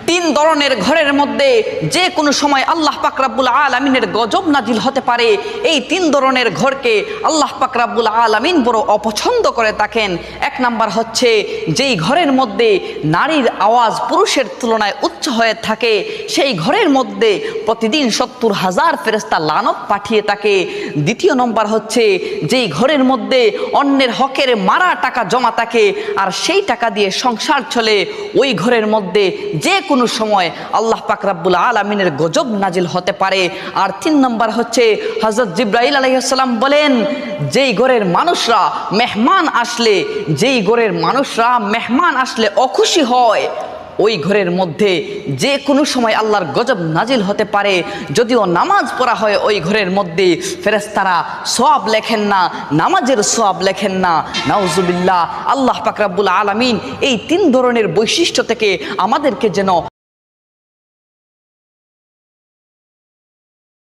তিন ধরনের ঘরের মধ্যে যে কোনো সময় আল্লাহ পাক রব্বুল আলামিনের গজব নাজিল হতে পারে। এই তিন ধরনের ঘরকে আল্লাহ পাক রব্বুল আলামিন বড় অপছন্দ করে থাকেন। এক নাম্বার হচ্ছে যেই ঘরের মধ্যে নারীর আওয়াজ পুরুষের তুলনায় উচ্চ হয়ে থাকে, সেই ঘরের মধ্যে প্রতিদিন ৭০,০০০ ফেরেশতা লানত পাঠিয়ে থাকে। দ্বিতীয় নম্বর হচ্ছে যেই ঘরের মধ্যে অন্যের হকের মারা টাকা জমা থাকে আর সেই টাকা দিয়ে সংসার চলে, ওই ঘরের মধ্যে যে কোনো সময় আল্লাহ পাক রব্বুল আলামিনের গজব নাজিল হতে পারে। আর তিন নম্বর হচ্ছে হযরত জিবরাইল আলাইহিস সালাম বলেন, যেই ঘরের মানুষরা মেহমান আসলে অখুশি হয়, ওই ঘরের মধ্যে যে কোনো সময় আল্লাহর গজব নাজিল হতে পারে। যদিও নামাজ পড়া হয় ওই ঘরের মধ্যে, ফেরেশতারা সওয়াব লেখেন না, নামাজের সওয়াব লেখেন না। নাউজুবিল্লাহ। আল্লাহ পাক রব্বুল আলামিন এই তিন ধরনের বৈশিষ্ট্য থেকে আমাদেরকে যেন